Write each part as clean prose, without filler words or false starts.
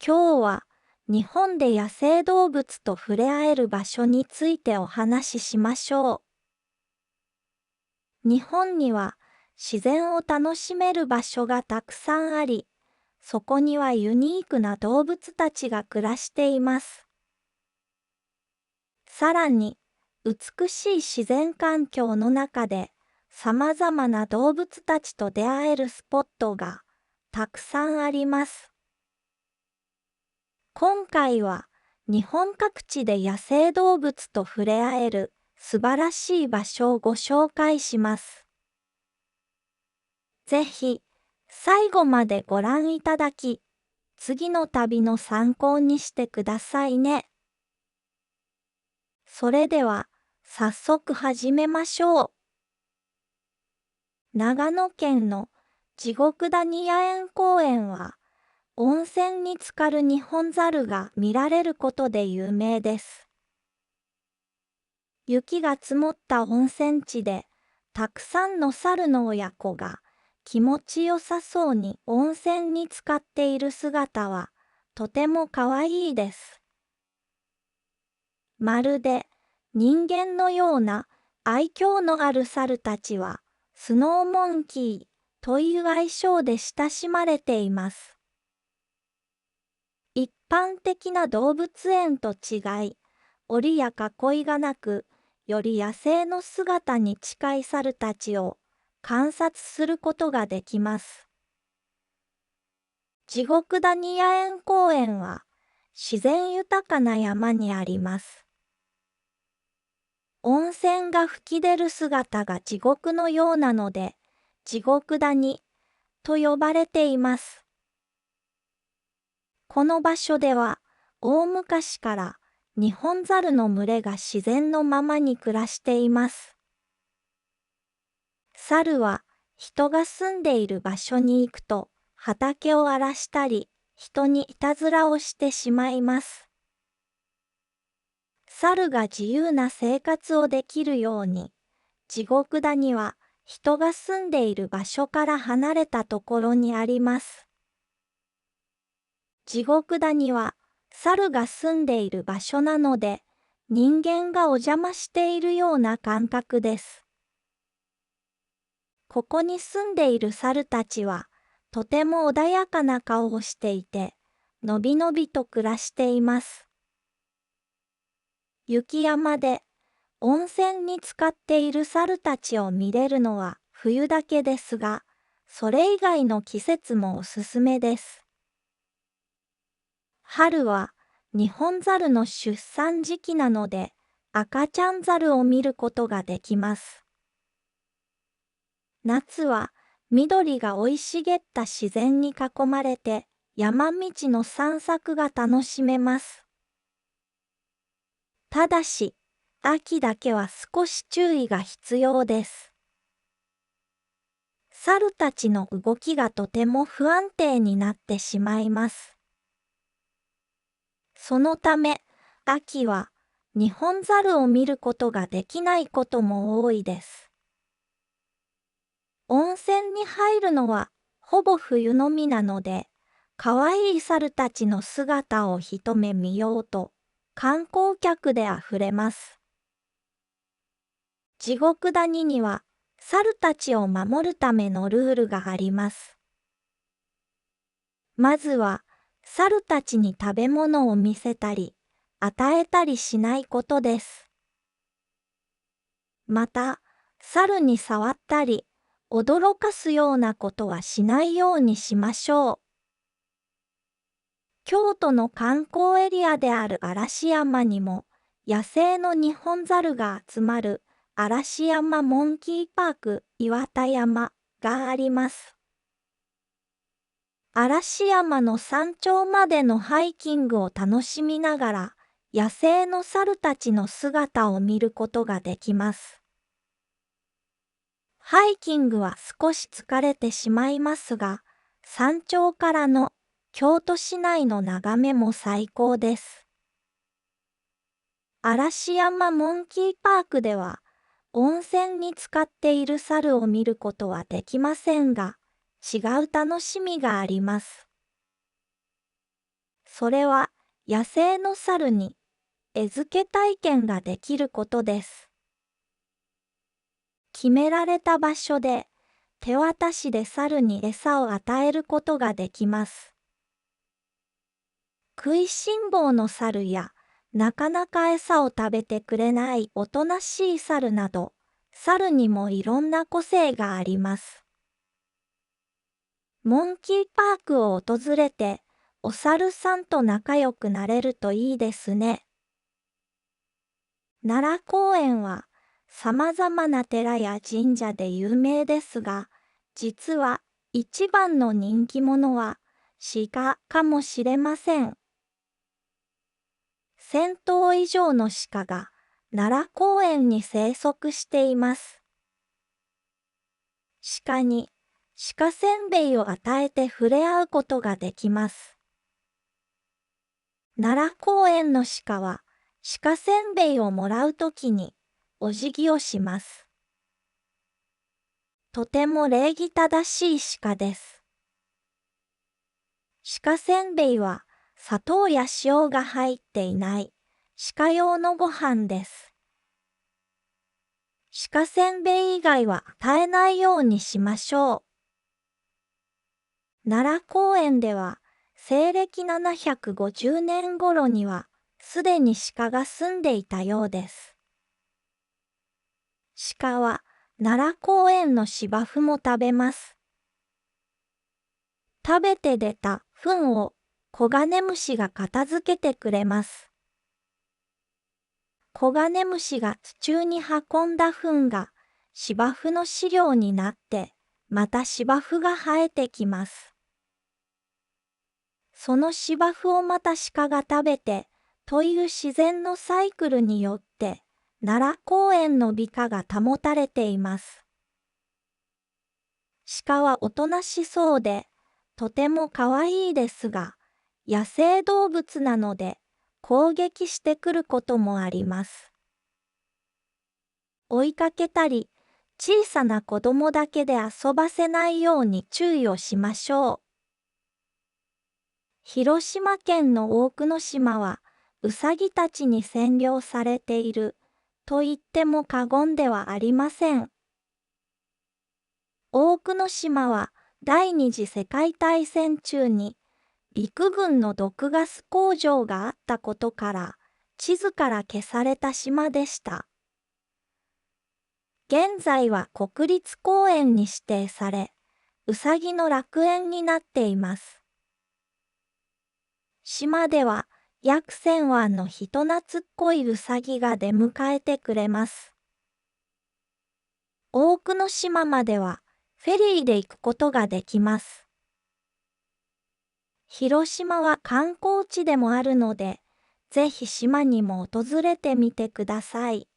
今日は日本で野生動物と触れ合える場所についてお話ししましょう。日本には自然を楽しめる場所がたくさんあり、そこにはユニークな動物たちが暮らしています。さらに、美しい自然環境の中で様々な動物たちと出会えるスポットがたくさんあります。今回は日本各地で野生動物と触れ合える素晴らしい場所をご紹介します。ぜひ最後までご覧いただき、次の旅の参考にしてくださいね。それでは早速始めましょう。長野県の地獄谷野猿公園は、温泉に浸かるニホンザルが見られることで有名です。雪が積もった温泉地で、たくさんの猿の親子が気持ちよさそうに温泉に浸かっている姿はとてもかわいいです。まるで人間のような愛嬌のある猿たちはスノーモンキーという愛称で親しまれています。一般的な動物園と違い、檻や囲いがなく、より野生の姿に近い猿たちを観察することができます。地獄谷野猿公園は自然豊かな山にあります。温泉が噴き出る姿が地獄のようなので、地獄谷と呼ばれています。この場所では大昔からニホンザルの群れが自然のままに暮らしています。猿は人が住んでいる場所に行くと畑を荒らしたり人にいたずらをしてしまいます。猿が自由な生活をできるように、地獄谷は人が住んでいる場所から離れたところにあります。地獄谷は猿が住んでいる場所なので、人間がお邪魔しているような感覚です。ここに住んでいる猿たちは、とても穏やかな顔をしていて、のびのびと暮らしています。雪山で温泉に浸かっている猿たちを見れるのは冬だけですが、それ以外の季節もおすすめです。春はニホンザルの出産時期なので、赤ちゃんザルを見ることができます。夏は緑が生い茂った自然に囲まれて、山道の散策が楽しめます。ただし、秋だけは少し注意が必要です。猿たちの動きがとても不安定になってしまいます。そのため、秋はニホンザルを見ることができないことも多いです。温泉に入るのはほぼ冬のみなので、かわいい猿たちの姿を一目見ようと、観光客であふれます。地獄谷には、猿たちを守るためのルールがあります。まずは、猿たちに食べ物を見せたり、与えたりしないことです。また、猿に触ったり、驚かすようなことはしないようにしましょう。京都の観光エリアである嵐山にも、野生のニホンザルが集まる嵐山モンキーパーク岩田山があります。嵐山の山頂までのハイキングを楽しみながら、野生の猿たちの姿を見ることができます。ハイキングは少し疲れてしまいますが、山頂からの京都市内の眺めも最高です。嵐山モンキーパークでは、温泉に浸かっている猿を見ることはできませんが、違う楽しみがあります。それは野生の猿に餌付け体験ができることです。決められた場所で手渡しで猿に餌を与えることができます。食いしん坊の猿やなかなか餌を食べてくれないおとなしい猿など、猿にもいろんな個性があります。モンキーパークを訪れて、お猿さんと仲良くなれるといいですね。奈良公園は様々な寺や神社で有名ですが、実は一番の人気者は鹿かもしれません。1000頭以上の鹿が奈良公園に生息しています。鹿に鹿せんべいを与えて触れ合うことができます。奈良公園の鹿は鹿せんべいをもらうときにお辞儀をします。とても礼儀正しい鹿です。鹿せんべいは砂糖や塩が入っていない鹿用のご飯です。鹿せんべい以外は与えないようにしましょう。奈良公園では西暦750年頃にはすでに鹿が住んでいたようです。鹿は奈良公園の芝生も食べます。食べて出た糞をコガネムシが片付けてくれます。コガネムシが地中に運んだ糞が芝生の飼料になって、また芝生が生えてきます。その芝生をまた鹿が食べて、という自然のサイクルによって、奈良公園の美化が保たれています。鹿はおとなしそうで、とてもかわいいですが、野生動物なので、攻撃してくることもあります。追いかけたり、小さな子供だけで遊ばせないように注意をしましょう。広島県の大久野島は、うさぎたちに占領されている、と言っても過言ではありません。大久野島は、第二次世界大戦中に、陸軍の毒ガス工場があったことから、地図から消された島でした。現在は国立公園に指定され、うさぎの楽園になっています。島では約1000羽の人懐っこいうさぎが出迎えてくれます。大久野島まではフェリーで行くことができます。広島は観光地でもあるので、ぜひ島にも訪れてみてください。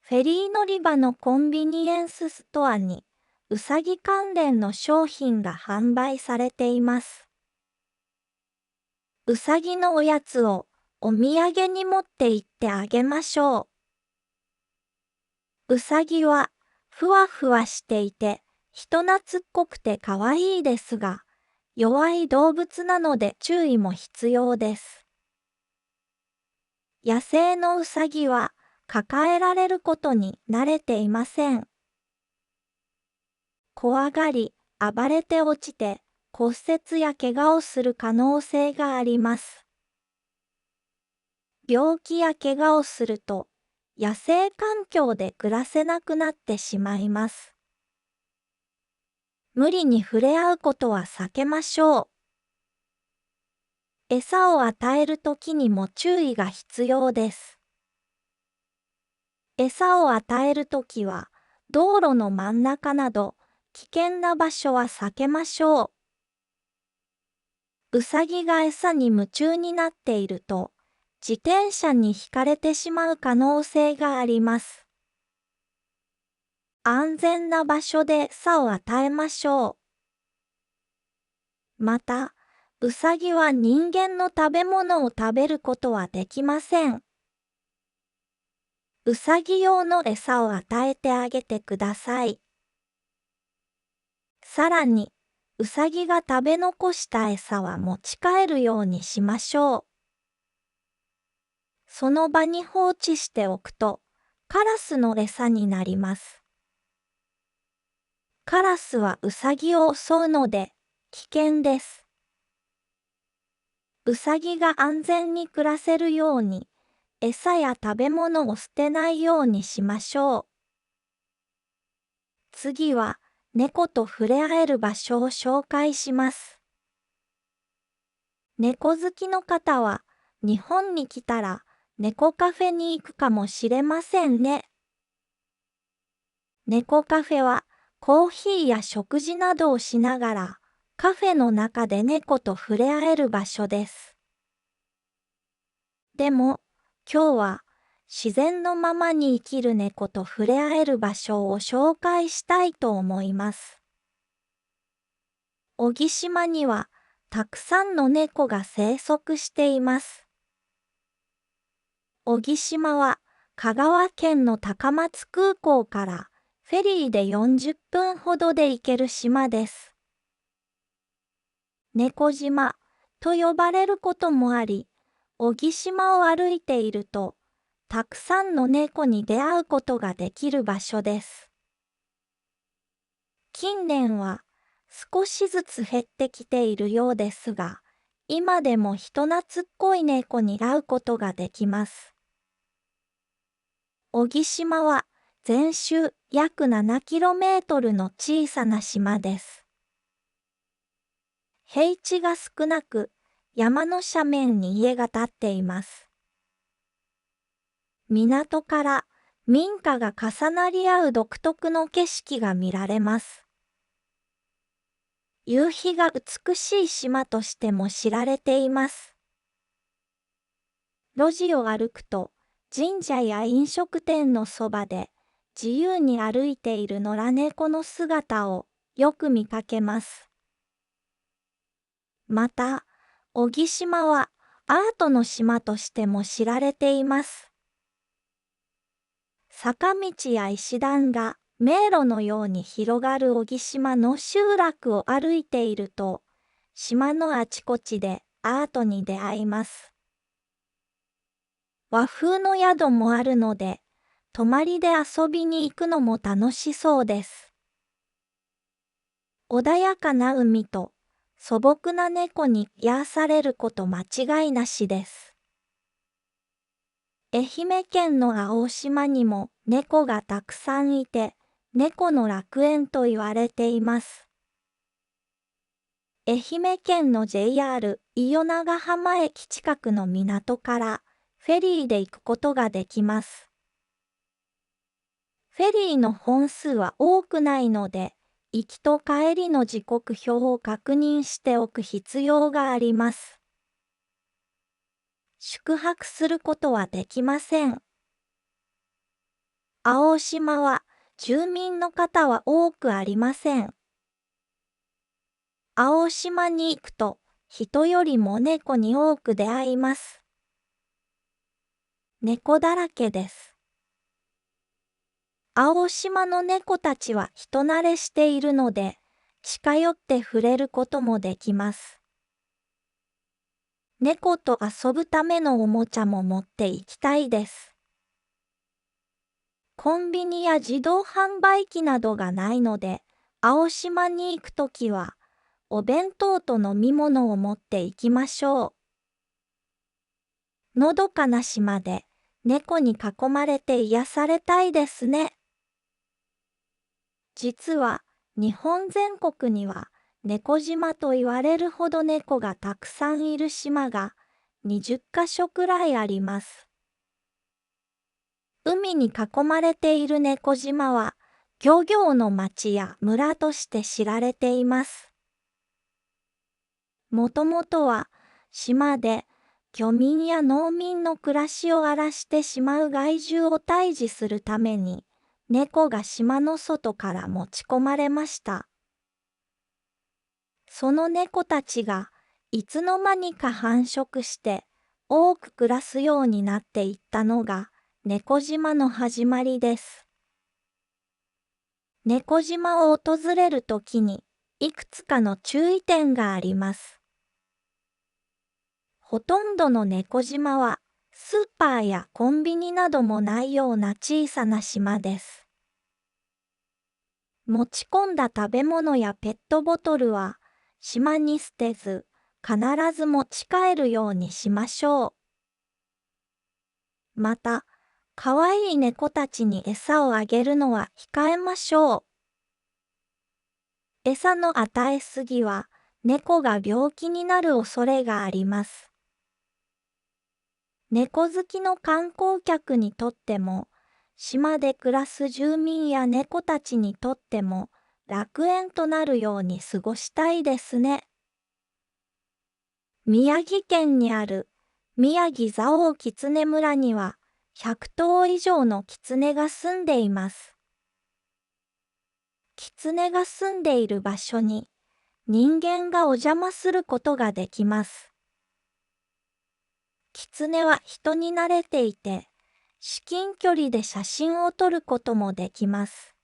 フェリー乗り場のコンビニエンスストアにうさぎ関連の商品が販売されています。うさぎのおやつをお土産に持って行ってあげましょう。うさぎはふわふわしていて人懐っこくてかわいいですが、弱い動物なので注意も必要です。野生のうさぎは抱えられることに慣れていません。怖がり、暴れて落ちて骨折や怪我をする可能性があります。病気や怪我をすると野生環境で暮らせなくなってしまいます。無理に触れ合うことは避けましょう。餌を与えるときにも注意が必要です。餌を与えるときは道路の真ん中など危険な場所は避けましょう。うさぎが餌に夢中になっていると自転車にひかれてしまう可能性があります。安全な場所で餌を与えましょう。また、うさぎは人間の食べ物を食べることはできません。うさぎ用の餌を与えてあげてください。さらに、うさぎが食べ残した餌は持ち帰るようにしましょう。その場に放置しておくと、カラスの餌になります。カラスはうさぎを襲うので、危険です。うさぎが安全に暮らせるように、餌や食べ物を捨てないようにしましょう。次は、猫と触れ合える場所を紹介します。猫好きの方は、日本に来たら、猫カフェに行くかもしれませんね。猫カフェは、コーヒーや食事などをしながら、カフェの中で猫と触れ合える場所です。でも、今日は、自然のままに生きる猫と触れ合える場所を紹介したいと思います。小木島には、たくさんの猫が生息しています。小木島は、香川県の高松空港からフェリーで40分ほどで行ける島です。猫島と呼ばれることもあり、小木島を歩いていると、たくさんの猫に出会うことができる場所です。近年は少しずつ減ってきているようですが、今でも人懐っこい猫に会うことができます。小木島は全周約 7km の小さな島です。平地が少なく、山の斜面に家が建っています。港から民家が重なり合う独特の景色が見られます。夕日が美しい島としても知られています。路地を歩くと、神社や飲食店のそばで自由に歩いている野良猫の姿をよく見かけます。また、小木島はアートの島としても知られています。坂道や石段が迷路のように広がる小木島の集落を歩いていると、島のあちこちでアートに出会います。和風の宿もあるので、泊まりで遊びに行くのも楽しそうです。穏やかな海と素朴な猫に癒されること間違いなしです。愛媛県の青島にも猫がたくさんいて、猫の楽園と言われています。愛媛県の JR 伊予長浜駅近くの港からフェリーで行くことができます。フェリーの本数は多くないので、行きと帰りの時刻表を確認しておく必要があります。宿泊することはできません。青島は住民の方は多くありません。青島に行くと人よりも猫に多く出会います。猫だらけです。青島の猫たちは人慣れしているので、近寄って触れることもできます。猫と遊ぶためのおもちゃも持って行きたいです。コンビニや自動販売機などがないので、青島に行くときは、お弁当と飲み物を持って行きましょう。のどかな島で猫に囲まれて癒されたいですね。実は日本全国には猫島と言われるほど猫がたくさんいる島が20カ所くらいあります。海に囲まれている猫島は漁業の町や村として知られています。もともとは島で漁民や農民の暮らしを荒らしてしまう害獣を退治するために猫が島の外から持ち込まれました。その猫たちがいつの間にか繁殖して多く暮らすようになっていったのが猫島の始まりです。猫島を訪れるときにいくつかの注意点があります。ほとんどの猫島は、スーパーやコンビニなどもないような小さな島です。持ち込んだ食べ物やペットボトルは、島に捨てず、必ず持ち帰るようにしましょう。また、かわいい猫たちに餌をあげるのは控えましょう。餌の与えすぎは、猫が病気になる恐れがあります。猫好きの観光客にとっても、島で暮らす住民や猫たちにとっても、楽園となるように過ごしたいですね。宮城県にある宮城蔵王キツネ村には100頭以上のキツネが住んでいます。キツネが住んでいる場所に人間がお邪魔することができます。キツネは人に慣れていて、至近距離で写真を撮ることもできます。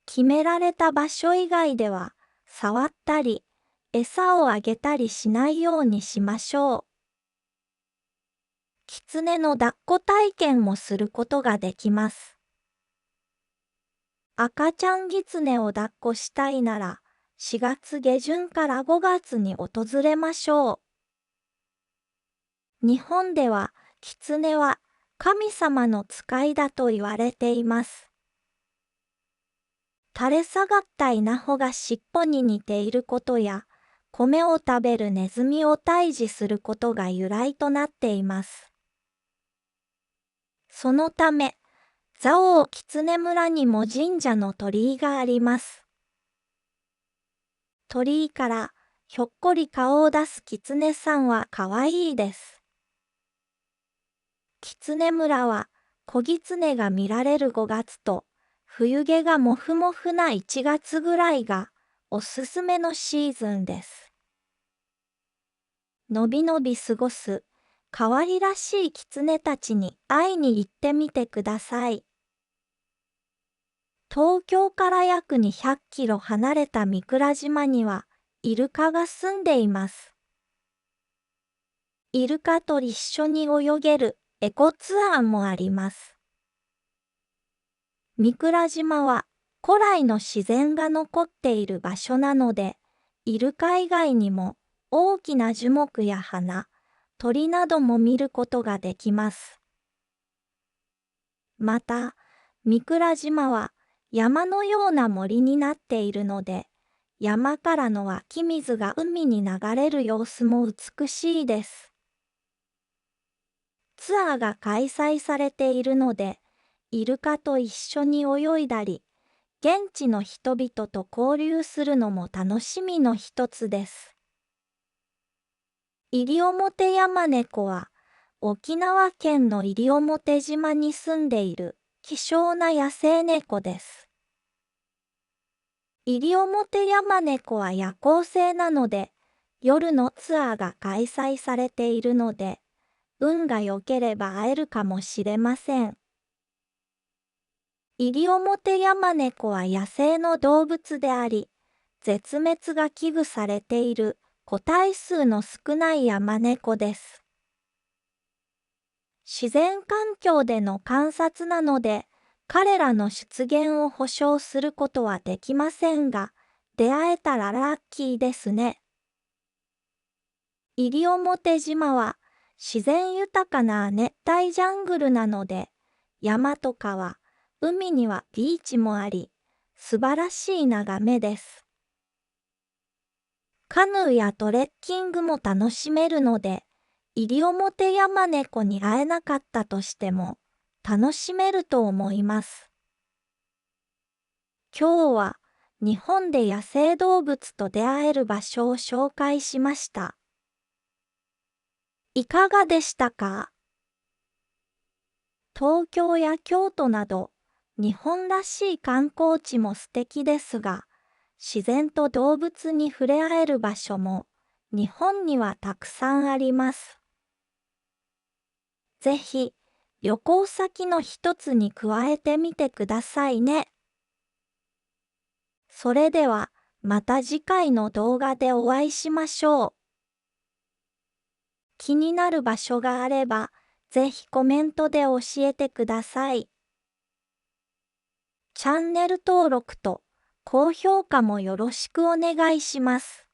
決められた場所以外では触ったり餌をあげたりしないようにしましょう。キツネの抱っこ体験もすることができます。赤ちゃんギツネを抱っこしたいなら4月下旬から5月に訪れましょう。日本ではキツネは神様の使いだと言われています。垂れ下がった稲穂が尻尾に似ていることや、米を食べるネズミを退治することが由来となっています。そのため、蔵王キツネ村にも神社の鳥居があります。鳥居からひょっこり顔を出すキツネさんはかわいいです。キツネ村は子ギツネが見られる5月と冬毛がもふもふな1月ぐらいがおすすめのシーズンです。のびのび過ごす可愛らしいキツネたちに会いに行ってみてください。東京から約200キロ離れた御蔵島にはイルカが住んでいます。イルカと一緒に泳げるエコツアーもあります。御蔵島は古来の自然が残っている場所なので、イルカ以外にも大きな樹木や花、鳥なども見ることができます。また、御蔵島は山のような森になっているので、山からの湧き水が海に流れる様子も美しいです。ツアーが開催されているので、イルカと一緒に泳いだり、現地の人々と交流するのも楽しみの一つです。イリオモテヤマネコは、沖縄県の西表島に住んでいる希少な野生猫です。西表ヤマネコは夜行性なので、夜のツアーが開催されているので、運が良ければ会えるかもしれません。イリオモテヤマネコは野生の動物であり、絶滅が危惧されている個体数の少ないヤマネコです。自然環境での観察なので、彼らの出現を保証することはできませんが、出会えたらラッキーですね。西表島は自然豊かな熱帯ジャングルなので、山と川、海にはビーチもあり、素晴らしい眺めです。カヌーやトレッキングも楽しめるので、西表ヤマネコに会えなかったとしても、楽しめると思います。今日は日本で野生動物と出会える場所を紹介しました。いかがでしたか？東京や京都など日本らしい観光地も素敵ですが、自然と動物に触れ合える場所も日本にはたくさんあります。ぜひ旅行先の一つに加えてみてくださいね。それではまた次回の動画でお会いしましょう。気になる場所があれば、ぜひコメントで教えてください。チャンネル登録と高評価もよろしくお願いします。